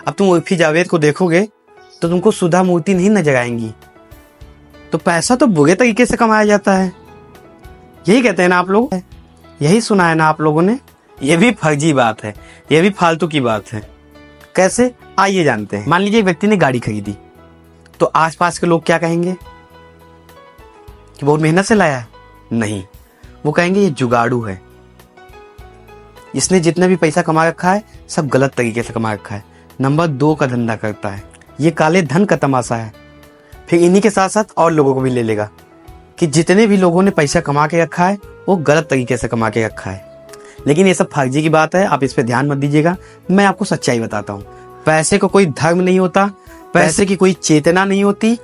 अब तुम उर्फी जावेद को देखोगे तो तुमको सुधा मूर्ति नहीं नजर आएंगी। तो पैसा तो बुरे तरीके से कमाया जाता है, यही कहते हैं ना आप लोग, यही सुना है ना आप लोगों ने। ये भी फर्जी बात है, ये भी फालतू की बात है। कैसे, आइए जानते हैं। मान लीजिए एक व्यक्ति ने गाड़ी खरीदी, तो आसपास के लोग क्या कहेंगे कि बहुत मेहनत से लाया है? नहीं, वो कहेंगे ये जुगाड़ू है, इसने जितना भी पैसा कमा रखा है सब गलत तरीके से कमा रखा है, नंबर 2 का धंधा करता है, ये काले धन का तमाशा है। फिर इन्हीं के साथ साथ और लोगों को भी ले लेगा कि जितने भी लोगों ने पैसा कमा के रखा है वो गलत तरीके से कमा के रखा है। लेकिन ये सब फर्जी की बात है, आप इस पे ध्यान मत दीजिएगा। मैं आपको सच्चाई बताता हूँ। पैसे को कोई धर्म नहीं होता, पैसे की कोई चेतना नहीं होती।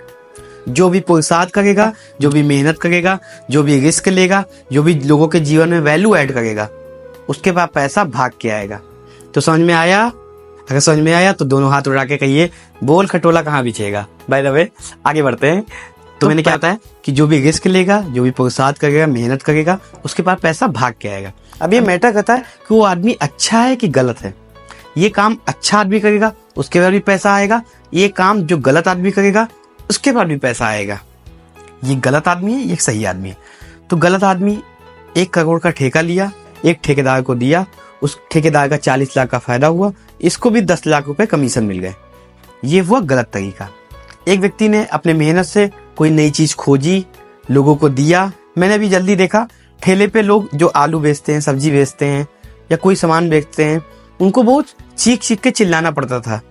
जो भी पुरुषार्थ करेगा, जो भी मेहनत करेगा, जो भी रिस्क लेगा, जो भी लोगों के जीवन में वैल्यू ऐड करेगा, उसके बाद पैसा भाग के आएगा। तो समझ में आया? अगर समझ में आया तो दोनों हाथ उड़ा के कहिए, बोल खटोला कहाँ बिछेगा। बाय द वे, आगे बढ़ते हैं। तो मैंने क्या बताया कि जो भी रिस्क लेगा, जो भी पुरुषार्थ करेगा, मेहनत करेगा, उसके बाद पैसा भाग के आएगा। अब ये मैटर करता है कि वो आदमी अच्छा है कि गलत है। ये काम अच्छा आदमी करेगा उसके बाद भी पैसा आएगा, ये काम जो गलत आदमी करेगा उसके बाद भी पैसा आएगा। ये गलत आदमी है, ये सही आदमी है। तो गलत आदमी 1 करोड़ का ठेका लिया, एक ठेकेदार को दिया, उस ठेकेदार का 40 लाख का फायदा हुआ, इसको भी 10 लाख रुपए कमीशन मिल गए। ये हुआ गलत तरीका। एक व्यक्ति ने अपने मेहनत से कोई नई चीज खोजी, लोगों को दिया। मैंने अभी जल्दी देखा, ठेले पे लोग जो आलू बेचते हैं, सब्जी बेचते हैं या कोई सामान बेचते हैं, उनको बहुत चीख चीख के चिल्लाना पड़ता था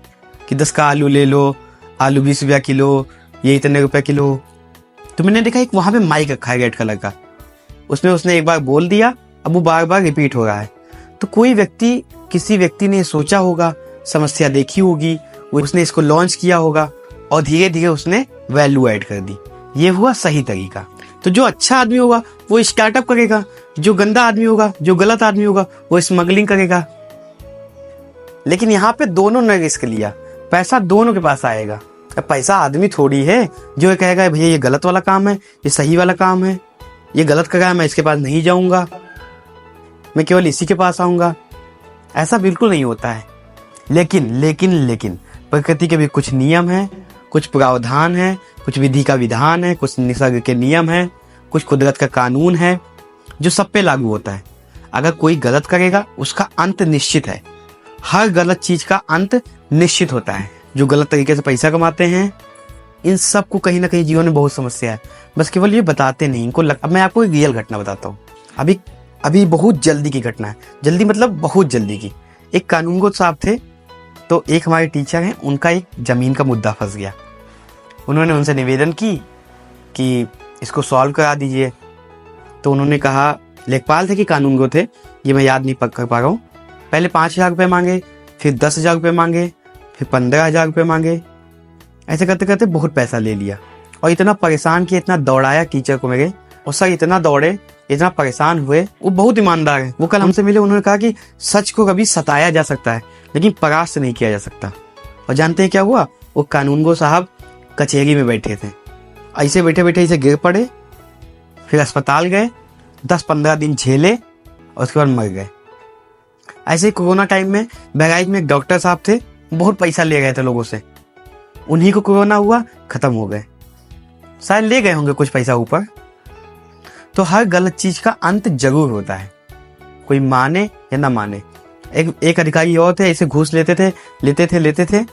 कि 10 का आलू ले लो, आलू 20 रुपया किलो, ये इतने रुपए किलो। तो मैंने देखा एक वहां पे माइक रखा है रेड कलर का, उसमें उसने एक बार बोल दिया, अब वो बार बार रिपीट हो रहा है। तो कोई व्यक्ति, किसी व्यक्ति ने सोचा होगा, समस्या देखी होगी, उसने इसको लॉन्च किया होगा और धीरे धीरे उसने वैल्यू ऐड कर दी। ये हुआ सही तरीका। तो जो अच्छा आदमी होगा वो स्टार्टअप करेगा, जो गंदा आदमी होगा, जो गलत आदमी होगा वो स्मगलिंग करेगा। लेकिन यहाँ पे दोनों ने रिस्क लिया, पैसा दोनों के पास आएगा। अब पैसा आदमी थोड़ी है जो ये कहेगा भैया ये गलत वाला काम है, ये सही वाला काम है, ये गलत कर रहा है, मैं इसके पास नहीं जाऊंगा, मैं केवल इसी के पास आऊंगा। ऐसा बिल्कुल नहीं होता है। लेकिन प्रकृति के भी कुछ नियम है, कुछ प्रावधान है, कुछ विधि का विधान है, कुछ निसर्ग के नियम है, कुछ कुदरत का कानून है जो सब पे लागू होता है। अगर कोई गलत करेगा उसका अंत निश्चित है। हर गलत चीज का अंत निश्चित होता है। जो गलत तरीके से पैसा कमाते हैं, इन सब को कहीं ना कहीं जीवन में बहुत समस्या है, बस केवल ये बताते नहीं इनको। अब मैं आपको एक रियल घटना बताता हूँ। अभी बहुत जल्दी की घटना है, जल्दी मतलब बहुत जल्दी की। एक कानूनगो साहब थे, तो एक हमारे टीचर हैं, उनका एक जमीन का मुद्दा फंस गया। उन्होंने उनसे निवेदन की कि इसको सॉल्व करा दीजिए। तो उन्होंने कहा, लेखपाल थे कि कानूनगो थे, ये मैं याद नहीं कर पा रहा हूँ। पहले 5,000 रुपये मांगे, फिर 10,000 रुपये मांगे, फिर 15,000 रुपये मांगे। ऐसे करते करते बहुत पैसा ले लिया और इतना परेशान किया, इतना दौड़ाया टीचर को मेरे। और सर इतना दौड़े, इतना परेशान हुए। वो बहुत ईमानदार है, वो कल हमसे मिले, उन्होंने कहा कि सच को कभी सताया जा सकता है लेकिन परास्त नहीं किया जा सकता। और जानते हैं क्या हुआ? वो कानूनगो साहब कचहरी में बैठे थे, ऐसे बैठे बैठे ऐसे गिर पड़े, फिर अस्पताल गए, 10-15 दिन झेले और उसके बाद मर गए। ऐसे कोरोना टाइम में बहराइच में एक डॉक्टर साहब थे, बहुत पैसा ले गए थे लोगों से, उन्हीं को कोरोना हुआ, खत्म हो गए। शायद ले गए होंगे कुछ पैसा ऊपर। तो हर गलत चीज का अंत जरूर होता है, कोई माने या ना माने। एक अधिकारी और थे, ऐसे घूस लेते थे।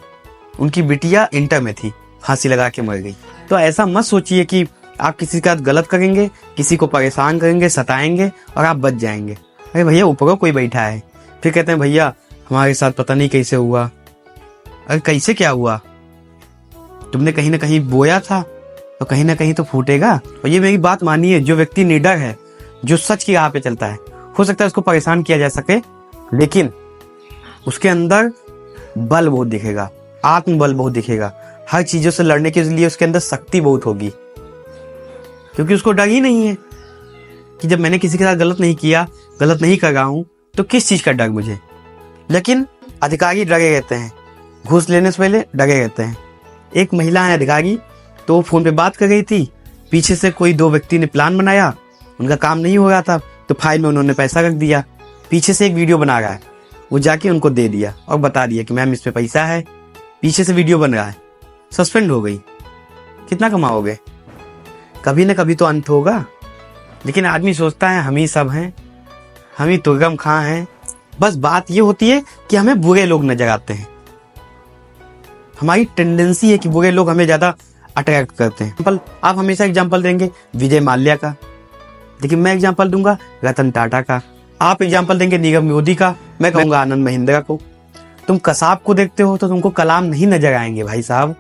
उनकी बिटिया इंटर में थी, फांसी लगा के मर गई। तो ऐसा मत सोचिए कि आप किसी के साथ गलत करेंगे, किसी को परेशान करेंगे, सताएंगे और आप बच जाएंगे। अरे भैया ऊपर कोई बैठा है, फिर कहते हैं भैया हमारे साथ पता नहीं कैसे हुआ। अरे कैसे क्या हुआ? तुमने कहीं ना कहीं बोया था तो कहीं ना कहीं तो फूटेगा। और ये मेरी बात मानिए, जो व्यक्ति निडर है, जो सच की राह पे चलता है, हो सकता है उसको परेशान किया जा सके, लेकिन उसके अंदर बल बहुत दिखेगा, आत्मबल बहुत दिखेगा। हर चीजों से लड़ने के लिए उसके अंदर शक्ति बहुत होगी, क्योंकि उसको डर ही नहीं है कि जब मैंने किसी के साथ गलत नहीं किया, गलत नहीं कर रहा हूं, तो किस चीज का डर मुझे। लेकिन अधिकारी डरे रहते हैं, घूस लेने से पहले डरे रहते हैं। एक महिला है अधिकारी, तो वो फोन पे बात कर रही थी, पीछे से कोई 2 व्यक्ति ने प्लान बनाया, उनका काम नहीं हो रहा था, तो फाइल में उन्होंने पैसा रख दिया। पीछे से एक वीडियो बना रहा है, वो जाके उनको दे दिया और बता दिया कि मैम इस पे पैसा है, पीछे से वीडियो बन रहा है, सस्पेंड हो गई, कितना कमाओगे? कभी ना कभी तो अंत होगा। लेकिन आदमी सोचता है हम ही सब हैं, हम ही तुर्गम खां हैं। बस बात ये होती है कि हमें बुरे लोग नजर आते हैं। हमारी टेंडेंसी है कि बुरे लोग हमें ज्यादा अट्रैक्ट करते हैं। आप हमेशा एग्जाम्पल देंगे विजय माल्या का, लेकिन मैं एग्जाम्पल दूंगा रतन टाटा का। आप एग्जाम्पल देंगे नीरव मोदी का, मैं कहूंगा आनंद महिंद्रा को। तुम कसाब को देखते हो तो तुमको कलाम नहीं नजर आएंगे भाई साहब।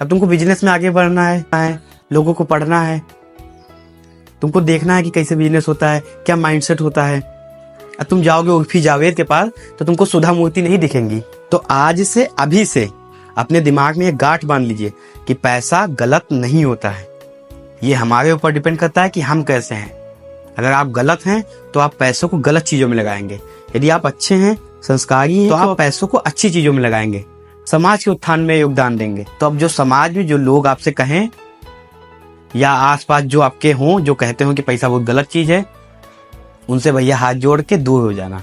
अब तुमको बिजनेस में आगे बढ़ना है, लोगों को पढ़ना है, तुमको देखना है कि कैसे बिजनेस होता है, क्या माइंडसेट होता है। अब तुम जाओगे उर्फी जावेद के पास तो तुमको सुधा मूर्ति नहीं दिखेंगी। तो आज से, अभी से अपने दिमाग में एक गांठ बांध लीजिए कि पैसा गलत नहीं होता है। ये हमारे ऊपर डिपेंड करता है कि हम कैसे हैं। अगर आप गलत हैं तो आप पैसों को गलत चीजों में लगाएंगे। यदि आप अच्छे हैं, संस्कारी हैं, तो आप पैसों को अच्छी चीजों में लगाएंगे, समाज के उत्थान में योगदान देंगे। तो अब जो समाज में जो लोग आपसे कहें या आसपास जो आपके हों, जो कहते हो कि पैसा बहुत गलत चीज है, उनसे भैया हाथ जोड़ के दूर हो जाना।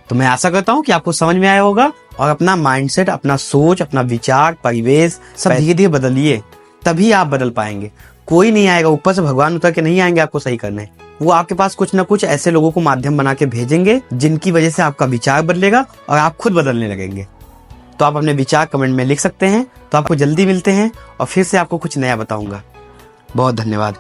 तो मैं आशा करता हूँ कि आपको समझ में आया होगा और अपना माइंडसेट, अपना सोच, अपना विचार, परिवेश सब धीरे धीरे बदलिए, तभी आप बदल पाएंगे। कोई नहीं आएगा ऊपर से, भगवान उतर के नहीं आएंगे आपको सही करने। वो आपके पास कुछ ना कुछ ऐसे लोगों को माध्यम बना के भेजेंगे जिनकी वजह से आपका विचार बदलेगा और आप खुद बदलने लगेंगे। तो आप अपने विचार कमेंट में लिख सकते हैं। तो आपको जल्दी मिलते हैं और फिर से आपको कुछ नया बताऊंगा। बहुत धन्यवाद।